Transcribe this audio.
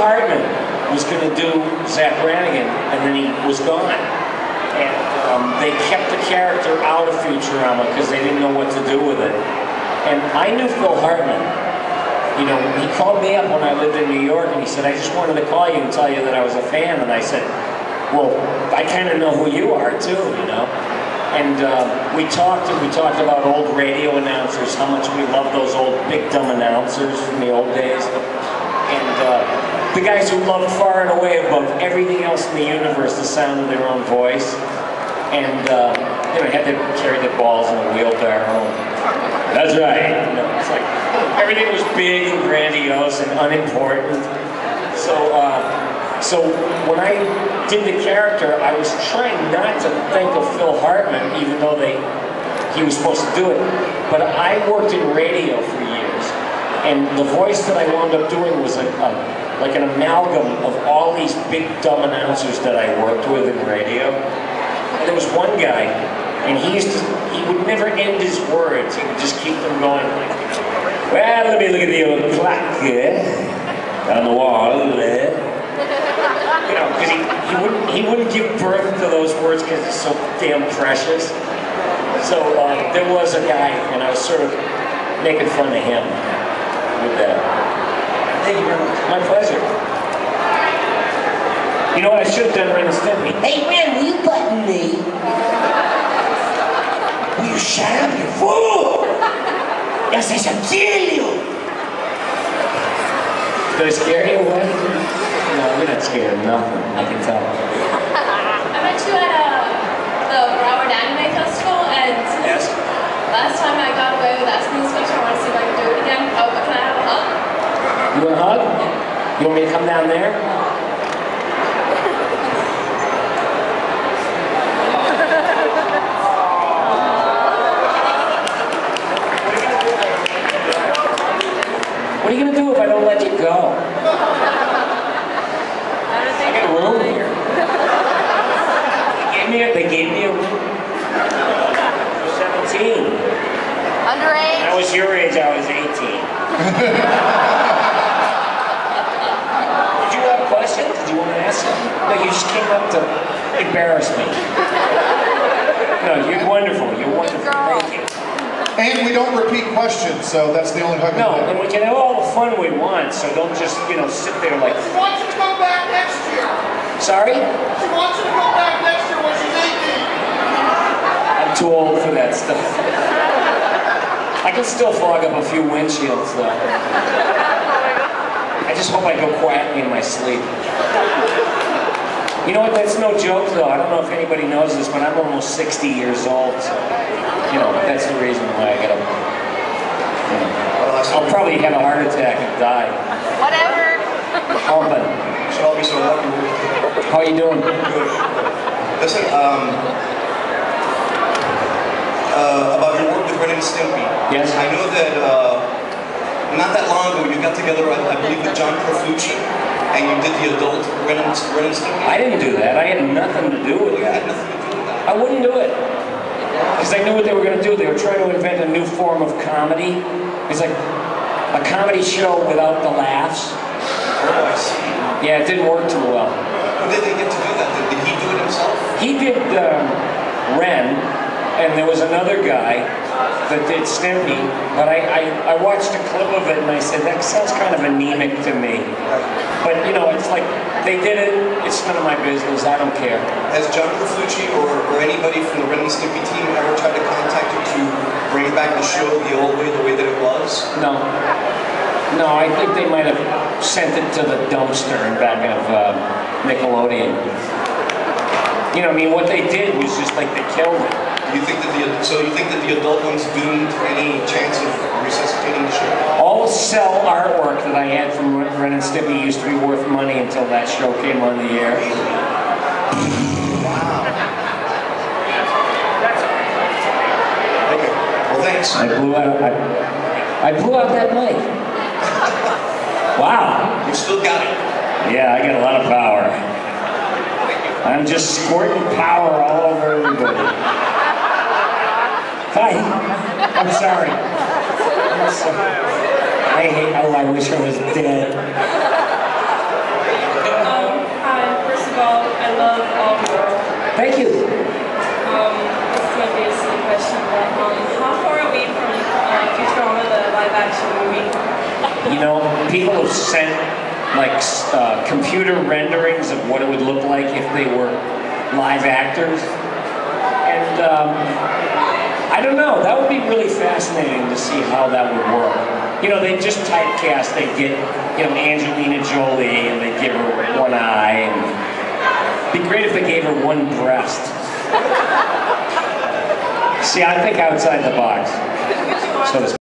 Hartman was going to do Zach Brannigan, and then he was gone. And they kept the character out of Futurama because they didn't know what to do with it. And I knew Phil Hartman. You know, he called me up when I lived in New York, and he said, I just wanted to call you and tell you that I was a fan. And I said, well, I kind of know who you are too, you know. And we talked about old radio announcers, how much we love those old big dumb announcers from the old days. And the guys who loved far and away above everything else in the universe the sound of their own voice. And you know, had to carry the balls in a wheelbarrow. That's right. You know, it's like everything was big and grandiose and unimportant. So when I did the character, I was trying not to think of Phil Hartman, even though he was supposed to do it. But I worked in radio for years, and the voice that I wound up doing was like an amalgam of all these big dumb announcers that I worked with in radio. And there was one guy, and he would never end his words. He would just keep them going like, well, let me look at the old clock on the wall. You know, because he wouldn't give birth to those words because it's so damn precious. So there was a guy, and I was sort of making fun of him with that. Thank you very much. My pleasure. You know what I should have done, Ren and Stimpy? Hey, Ren, will you button me? Will you shut up, you fool? Yes, I shall kill you. Did I scare you away? No, you're not scared of nothing, I can tell. I met you at the Broward Anime Festival, and yes? Last time I got away with asking this question, I want to see if I can do it again. Oh, but can I have a hug? You want a hug? Yeah. You want me to come down there? What are you going to do if I don't let you go? I got a room here. They gave me a room. 17. Underage? When I was your age, I was 18. Did you have questions? Did you want to ask something? No, you just came up to embarrass me. No, you're wonderful. You're wonderful. Thank you. And we don't repeat questions, so that's the only hug. No, and we can have all the fun we want, so don't just, you know, sit there like... She wants you to come back next year. Sorry? She wants you to come back next year when she's 18. I'm too old for that stuff. I can still fog up a few windshields, though. I just hope I go quietly in my sleep. You know what, that's no joke, though. I don't know if anybody knows this, but I'm almost 60 years old, so... You know, that's the reason why I gotta... You know, I'll probably have a heart attack and die. Whatever. Oh, but... Should all be so lucky. How are you doing? Good. Listen, about your work with Ren and Stimpy. Yes? I know that not that long ago you got together, I believe, with John Profucci, and you did the adult Ren and Stimpy. I didn't do that. I had nothing to do with You that. had nothing to do with that. I wouldn't do it. Because I knew what they were going to do. They were trying to invent a new form of comedy. It's like a comedy show without the laughs. Oh, I see. Yeah, it didn't work too well. How did they get to do that? Did he do it himself? He did Ren, and there was another guy that did Stimpy, but I watched a clip of it and I said, that sounds kind of anemic to me. But, you know, it's like, they did it, it's none of my business, I don't care. Has John Profucci or anybody from the Ren and Stimpy team ever tried to contact you to bring back the show the old way, the way that it was? No. No, I think they might have sent it to the dumpster in back of Nickelodeon. You know, I mean, what they did was just like they killed it. You think that you think that the adult one's doomed for any chance of resuscitating the show? All the cell artwork that I had from Ren and Stimpy used to be worth money until that show came on the air. Wow. Okay. Well, thanks. I blew out that mic. Wow. You still got it. Yeah, I got a lot of power. I'm just squirting power all over everybody. Hi. I'm sorry. I hate how I wish I was dead. live-action movie? You know, people have sent like computer renderings of what it would look like if they were live actors. And I don't know, that would be really fascinating to see how that would work. You know, they just typecast, they'd get, you know, Angelina Jolie and they'd give her one eye, and it'd be great if they gave her one breast. See, I think outside the box. So to speak.